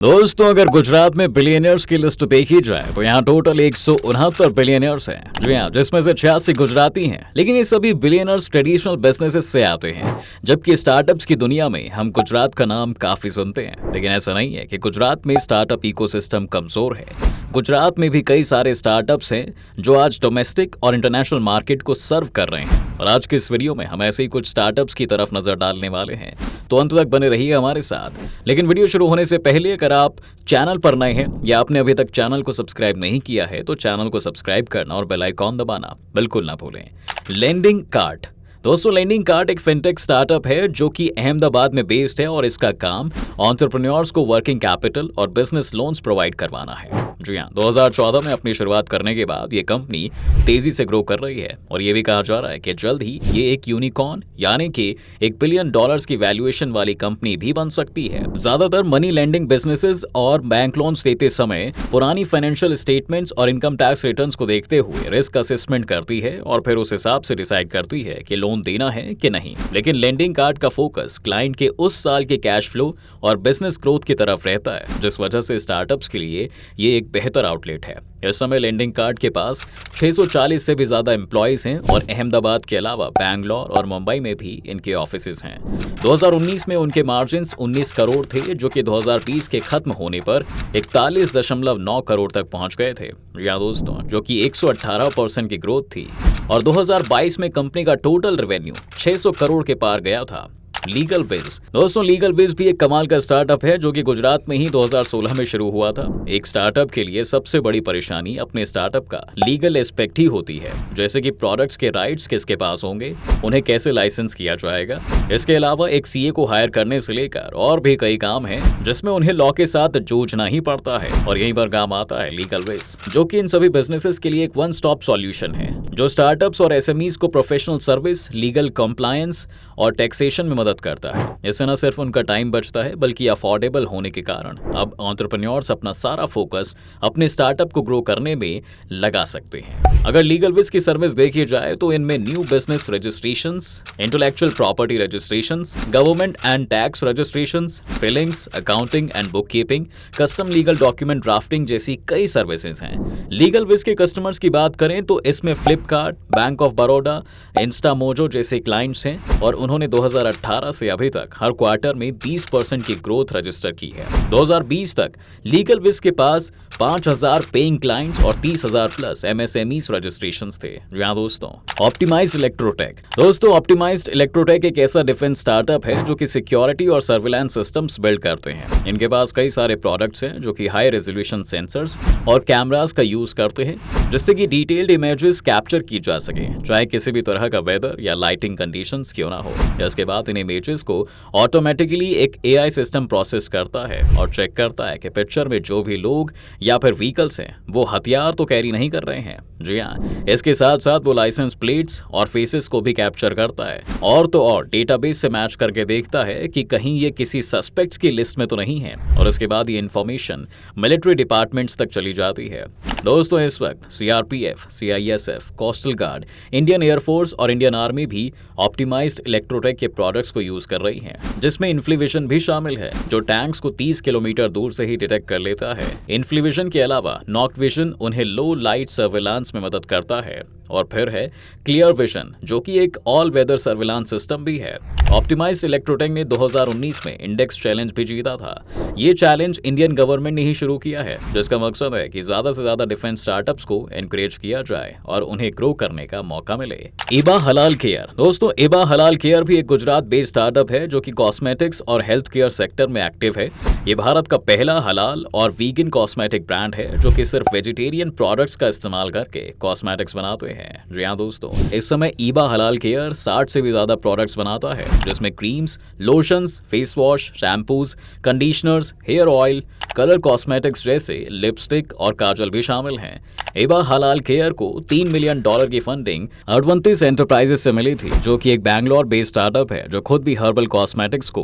दोस्तों, अगर गुजरात में बिलियनियर्स की लिस्ट देखी जाए तो यहाँ टोटल 169 बिलियनियर्स हैं। जी हाँ, जिसमें से 86 गुजराती हैं। लेकिन ये सभी बिलियनर्स ट्रेडिशनल बिजनेसेस से आते हैं, जबकि स्टार्टअप्स की दुनिया में हम गुजरात का नाम काफी सुनते हैं। लेकिन ऐसा नहीं है कि गुजरात में स्टार्टअप इकोसिस्टम कमजोर है। गुजरात में भी कई सारे स्टार्टअप्स हैं जो आज डोमेस्टिक और इंटरनेशनल मार्केट को सर्व कर रहे हैं। और आज के इस वीडियो में हम ऐसे ही कुछ स्टार्टअप्स की तरफ नजर डालने वाले हैं, तो अंत तक बने रहिए हमारे साथ। लेकिन वीडियो शुरू होने से पहले अगर आप चैनल पर नए हैं या आपने अभी तक चैनल को सब्सक्राइब नहीं किया है तो चैनल को सब्सक्राइब करना और बेल आइकॉन दबाना बिल्कुल ना भूलें। Lending cart. दोस्तों, लेंडिंग कार्ट एक फिनटेक स्टार्टअप है जो कि अहमदाबाद में बेस्ड है और इसका काम एंटरप्रेन्योर्स को वर्किंग कैपिटल और बिजनेस लोन्स प्रोवाइड करवाना है। जी हाँ, 2014 में अपनी शुरुआत करने के बाद ये कंपनी तेजी से ग्रो कर रही है और ये भी कहा जा रहा है कि जल्द ही ये एक यूनिकॉर्न यानी कि $1 बिलियन की वैल्यूएशन वाली कंपनी भी बन सकती है। ज्यादातर मनी लेंडिंग बिजनेसेस और बैंक लोन्स देते समय पुरानी फाइनेंशियल स्टेटमेंट्स और इनकम टैक्स रिटर्न्स को देखते हुए रिस्क असेसमेंट करती है और फिर उस हिसाब से डिसाइड करती है कि लोन देना है कि नहीं। लेकिन लेंडिंग कार्ड का फोकस क्लाइंट के उस साल के कैश फ्लो और बिजनेस ग्रोथ की तरफ रहता है, जिस वजह से स्टार्टअप्स के लिए ये एक बेहतर आउटलेट है। इस समय लेंडिंग कार्ड के पास 640 से भी ज्यादा एम्प्लॉयज हैं और अहमदाबाद के अलावा बैंगलोर और मुंबई में भी इनके ऑफिसेज हैं। 2019 में उनके मार्जिन्स 19 करोड़ थे, जो कि 2020 के खत्म होने पर 41.9 करोड़ तक पहुंच गए थे। या दोस्तों, जो कि 118% की ग्रोथ थी और 2022 में कंपनी का टोटल रेवेन्यू 600 करोड़ के पार गया था। लीगल विज। दोस्तों, लीगल विज भी एक कमाल का स्टार्टअप है जो कि गुजरात में ही 2016 में शुरू हुआ था। एक स्टार्टअप के लिए सबसे बड़ी परेशानी अपने स्टार्टअप का लीगल एस्पेक्ट ही होती है, जैसे कि प्रोडक्ट्स के राइट्स किसके पास होंगे, उन्हें कैसे लाइसेंस किया जाएगा। इसके अलावा एक सीए को हायर करने से लेकर और भी कई काम हैं जिसमें उन्हें लॉ के साथ जूझना ही पड़ता है और यहीं पर काम आता है लीगल विज, जो कि इन सभी बिजनेसेस के लिए एक वन स्टॉप सॉल्यूशन है जो स्टार्टअप्स और एसएमईज को प्रोफेशनल सर्विस, लीगल कंप्लायंस और टैक्सेशन में मदद करता है। इससे न सिर्फ उनका टाइम बचता है बल्कि अफोर्डेबल होने के कारण अब एंटरप्रेन्योर्स अपना सारा फोकस अपने स्टार्टअप को ग्रो करने में लगा सकते हैं। अगर लीगल विज की सर्विस देखी जाए तो इनमें new business registrations, intellectual property registrations, government and tax registrations, filings, accounting and book keeping, custom legal document drafting जैसी कई सर्विसेज हैं। लीगल विज के कस्टमर्स की बात करें तो इसमें फ्लिपकार्ट, बैंक ऑफ बड़ौदा, इंस्टामोजो जैसे क्लाइंट्स हैं और उन्होंने 2018 से अभी तक हर क्वार्टर में 20% की ग्रोथ रजिस्टर की है। 2020 तक लीगल विज के पास 5,000 पेइंग क्लाइंट्स और 30,000 प्लस एमएसएमईज रजिस्ट्रेशंस थे। यहाँ दोस्तों, ऑप्टिमाइज्ड इलेक्ट्रोटेक। दोस्तों, ऑप्टिमाइज्ड इलेक्ट्रोटेक एक ऐसा डिफेंस स्टार्टअप है जो कि सिक्योरिटी और सर्विलांस सिस्टम्स बिल्ड करते हैं। इनके पास कई सारे प्रोडक्ट्स हैं जो कि हाई रेजोल्यूशन सेंसर्स और कैमरास का यूज करते हैं, जिससे कि डिटेल्ड इमेजेस कैप्चर की जा सके, चाहे किसी भी तरह का वेदर या लाइटिंग कंडीशंस क्यों ना हो। इसके बाद इन इमेजेस को ऑटोमेटिकली एक एआई सिस्टम प्रोसेस करता है और चेक करता है कि पिक्चर में जो भी लोग या फिर व्हीकल्स हैं वो हथियार तो कैरी नहीं कर रहे हैं। जी हाँ, इसके साथ साथ वो लाइसेंस प्लेट्स और फेसेस को भी कैप्चर करता है और तो और डेटाबेस से मैच करके देखता है कि कहीं ये किसी सस्पेक्ट्स की लिस्ट में तो नहीं है और उसके बाद ये इंफॉर्मेशन मिलिट्री डिपार्टमेंट्स तक चली जाती है। दोस्तों, इस वक्त CRPF, CISF, coastal guard, Indian air force और इंडियन आर्मी भी ऑप्टिमाइज्ड इलेक्ट्रोटेक के प्रोडक्ट्स को यूज कर रही हैं, जिसमें इन्फ्लीविजन भी शामिल है जो टैंक्स को 30 किलोमीटर दूर से ही डिटेक्ट कर लेता है। इन्फ्लीविजन के अलावा नॉक्ट विजन उन्हें लो लाइट सर्विलांस में मदद करता है और फिर है क्लियर विजन, जो कि एक ऑल वेदर सर्विलांस सिस्टम भी है। ऑप्टिमाइज्ड इलेक्ट्रोटेक ने 2019 में इंडेक्स चैलेंज भी जीता था। ये चैलेंज इंडियन गवर्नमेंट ने ही शुरू किया है, जिसका मकसद है कि ज्यादा से ज्यादा डिफेंस स्टार्टअप्स को एनकरेज किया जाए और उन्हें ग्रो करने का मौका मिले। इबा हलाल केयर। दोस्तों, इबा हलाल केयर भी एक गुजरात बेस्ड स्टार्टअप है जो कि कॉस्मेटिक्स और हेल्थ केयर सेक्टर में एक्टिव है। ये भारत का पहला हलाल और वीगन कॉस्मेटिक ब्रांड है जो कि सिर्फ वेजिटेरियन प्रोडक्ट्स का इस्तेमाल करके कॉस्मेटिक्स बनाते हैं। जी हाँ दोस्तों, इस समय ईबा हलाल केयर 60 से भी ज्यादा प्रोडक्ट्स बनाता है, जिसमें creams, lotions, face wash, shampoos, conditioners, hair oil, colour cosmetics जैसे लिपस्टिक और काजल भी शामिल हैं। एबा हलाल केयर को $3 मिलियन की फंडिंग अडवंतिस एंटरप्राइजेस से मिली थी, जो कि एक बैंगलोर बेस्ड स्टार्टअप है जो खुद भी हर्बल कॉस्मेटिक्स को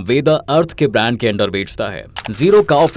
वेदा अर्थ के ब्रांड के अंडर बेचता है। जीरो काउ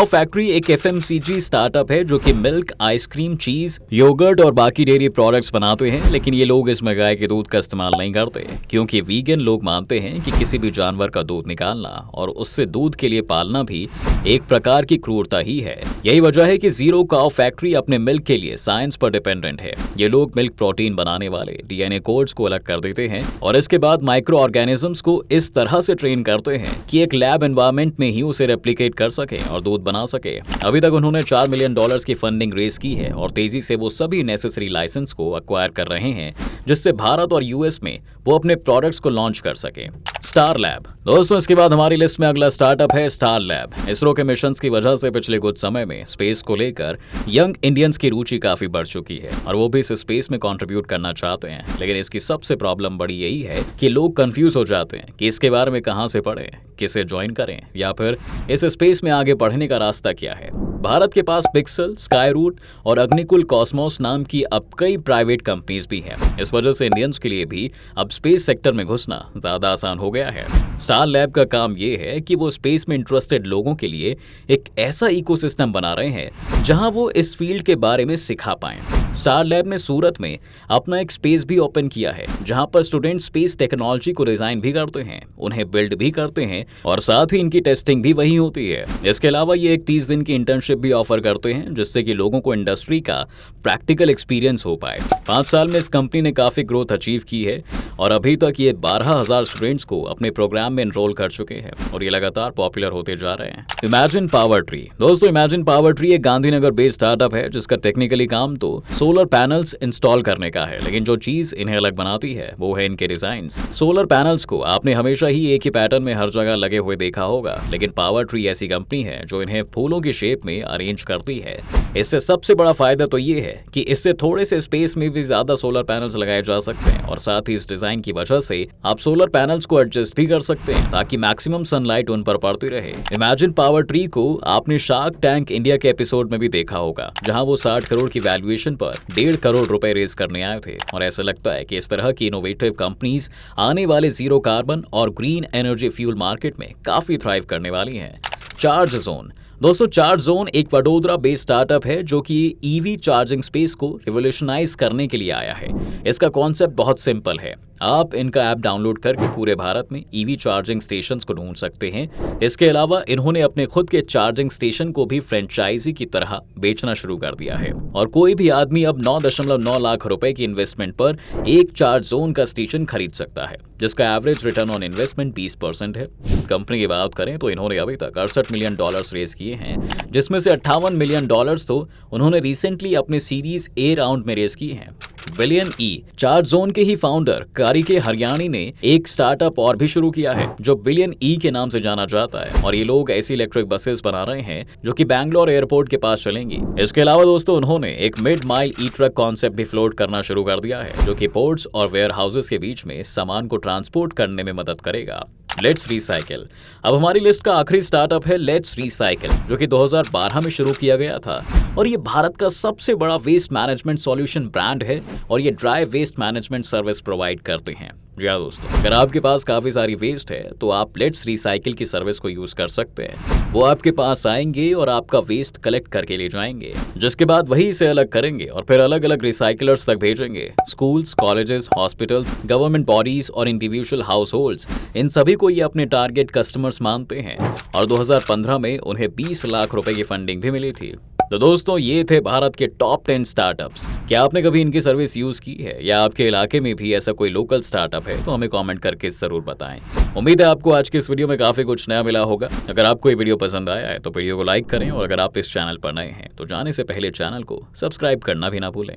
फैक्ट्री एक FMCG स्टार्टअप है जो कि मिल्क, आइसक्रीम, चीज, योगर्ट और बाकी डेयरी प्रोडक्ट्स बनाते हैं, लेकिन ये लोग इसमें गाय के दूध का इस्तेमाल नहीं करते, क्योंकि वीगन लोग मानते हैं कि किसी भी जानवर का दूध निकालना और उससे दूध के लिए पालना भी एक प्रकार की क्रूरता ही है। यही वजह है कि जीरो काउ फैक्ट्री अपने मिल्क के लिए साइंस पर डिपेंडेंट है। ये लोग मिल्क प्रोटीन बनाने वाले DNA कोड्स को अलग कर देते हैं और इसके बाद माइक्रो ऑर्गेनिजम्स को इस तरह से ट्रेन करते हैं कि एक लैब एनवायरनमेंट में ही उसे रेप्लिकेट कर सके और दूध बना सके। अभी तक उन्होंने $4 मिलियन की फंडिंग रेज की है और तेजी से वो सभी नेसेसरी लाइसेंस को एक्वायर कर रहे हैं, जिससे भारत और US में वो अपने प्रोडक्ट्स को लॉन्च कर सके। स्टार लैब दोस्तों, इसके बाद हमारी लिस्ट में अगला स्टार्टअप है स्टार लैब। इसरो के मिशंस की वजह से पिछले कुछ समय में स्पेस को लेकर यंग इंडियंस की रुचि काफी बढ़ चुकी है और वो भी इस स्पेस में कंट्रीब्यूट करना चाहते हैं, लेकिन इसकी सबसे प्रॉब्लम बड़ी यही है कि लोग कंफ्यूज हो जाते हैं कि इसके बारे में कहां से पढ़ें, किसे ज्वाइन करें या फिर इस स्पेस में आगे बढ़ने का रास्ता क्या है। भारत के पास पिक्सल, स्काईरूट और अग्निकुल कॉस्मोस नाम की अब कई प्राइवेट कंपनीज भी हैं। इस वजह से इंडियंस के लिए भी अब स्पेस सेक्टर में घुसना ज्यादा आसान हो गया है। स्टार लैब का काम ये है कि वो स्पेस में इंटरेस्टेड लोगों के लिए एक ऐसा इकोसिस्टम बना रहे हैं जहां वो इस फील्ड के बारे में सिखा पाएं। स्टार लैब ने सूरत में अपना एक स्पेस भी ओपन किया है, जहां पर स्टूडेंट स्पेस टेक्नोलॉजी को डिजाइन भी करते हैं, उन्हें बिल्ड भी करते हैं और साथ ही इनकी टेस्टिंग भी वही होती है। इसके अलावा ये एक 30 दिन की इंटर्नशिप भी ऑफर करते हैं, जिससे कि लोगों को इंडस्ट्री का प्रैक्टिकल एक्सपीरियंस हो पाए। 5 साल में इस कंपनी ने काफी ग्रोथ अचीव की है और अभी तक ये 12,000 स्टूडेंट्स को अपने प्रोग्राम में एनरोल कर चुके हैं और ये लगातार पॉपुलर होते जा रहे हैं। इमेजिन पावर ट्री दोस्तों, इमेजिन पावर ट्री एक गांधीनगर बेस्ड स्टार्टअप है जिसका टेक्निकली काम तो सोलर पैनल्स इंस्टॉल करने का है, लेकिन जो चीज इन्हें अलग बनाती है वो है इनके डिजाइन्स। सोलर पैनल्स को आपने हमेशा ही एक ही पैटर्न में हर जगह लगे हुए देखा होगा, लेकिन पावर ट्री ऐसी कंपनी है जो इन्हें फूलों की शेप में अरेंज करती है। इससे सबसे बड़ा फायदा तो ये है कि इससे थोड़े से स्पेस में भी ज्यादा सोलर पैनल्स लगाए जा सकते हैं और साथ ही इस डिजाइन की वजह से आप सोलर पैनल्स को एडजस्ट भी कर सकते हैं ताकि मैक्सिमम सनलाइट उन पर पड़ती रहे। इमेजिन पावर ट्री को आपने शार्क टैंक इंडिया के एपिसोड में भी देखा होगा, जहां वो 60 करोड़ की वैल्यूएशन पर 1.5 करोड़ रुपए रेज करने आए थे और ऐसा लगता है कि इस तरह की इनोवेटिव कंपनीज आने वाले जीरो कार्बन और ग्रीन एनर्जी फ्यूल मार्केट में काफी थ्राइव करने वाली हैं। चार्ज जोन दोस्तों, चार्ज जोन एक वडोदरा बेस्ड स्टार्टअप है जो कि EV चार्जिंग स्पेस को रिवोल्यूशनाइज करने के लिए आया है। इसका कॉन्सेप्ट बहुत सिंपल है, आप इनका ऐप डाउनलोड करके पूरे भारत में EV चार्जिंग स्टेशंस को ढूंढ सकते हैं। इसके अलावा इन्होंने अपने खुद के चार्जिंग स्टेशन को भी फ्रेंचाइजी की तरह बेचना शुरू कर दिया है और कोई भी आदमी अब 9.9 लाख रुपए की इन्वेस्टमेंट पर एक चार्ज जोन का स्टेशन खरीद सकता है, जिसका एवरेज रिटर्न ऑन इन्वेस्टमेंट 20% है। कंपनी की बात करें तो इन्होंने अभी तक $68 मिलियन रेज किए हैं, जिसमें से $58 मिलियन तो उन्होंने रिसेंटली अपने सीरीज A राउंड में रेज किए हैं। बिलियन ई चार्ज जोन के ही फाउंडर कारिके हरियाणी ने एक स्टार्टअप और भी शुरू किया है जो बिलियन ई के नाम से जाना जाता है और ये लोग ऐसी इलेक्ट्रिक बसेस बना रहे हैं जो कि बैंगलोर एयरपोर्ट के पास चलेंगी। इसके अलावा दोस्तों उन्होंने एक मिड माइल ई ट्रक कॉन्सेप्ट भी फ्लोट करना शुरू कर दिया है, जो कि पोर्ट्स और वेयर हाउसेस के बीच में सामान को ट्रांसपोर्ट करने में मदद करेगा। लेट्स रिसाइकिल अब हमारी लिस्ट का आखिरी स्टार्टअप है लेट्स रिसाइकिल, जो कि 2012 में शुरू किया गया था और ये भारत का सबसे बड़ा वेस्ट मैनेजमेंट सॉल्यूशन ब्रांड है और ये dry waste management service provide करते हैं। जी हाँ दोस्तों, अगर आपके पास काफी सारी वेस्ट है तो आप लेट्स रिसाइकिल की सर्विस को यूज कर सकते हैं। वो आपके पास आएंगे और आपका वेस्ट कलेक्ट करके ले जाएंगे, जिसके बाद वही इसे अलग करेंगे और फिर अलग अलग रिसाइकिलर्स तक भेजेंगे। Schools, colleges, hospitals, government bodies और इंडिविजुअल हाउस होल्ड्स, इन सभी को ये अपने टारगेट कस्टमर्स मानते हैं और 2015 में उन्हें 20 लाख रुपए की फंडिंग भी मिली थी। तो दोस्तों ये थे भारत के टॉप 10 स्टार्टअप्स। क्या आपने कभी इनकी सर्विस यूज की है या आपके इलाके में भी ऐसा कोई लोकल स्टार्टअप है तो हमें कमेंट करके जरूर बताएं। उम्मीद है आपको आज के इस वीडियो में काफी कुछ नया मिला होगा। अगर आपको ये वीडियो पसंद आया है तो वीडियो को लाइक करें और अगर आप इस चैनल पर नए हैं तो जाने से पहले चैनल को सब्सक्राइब करना भी ना भूलें।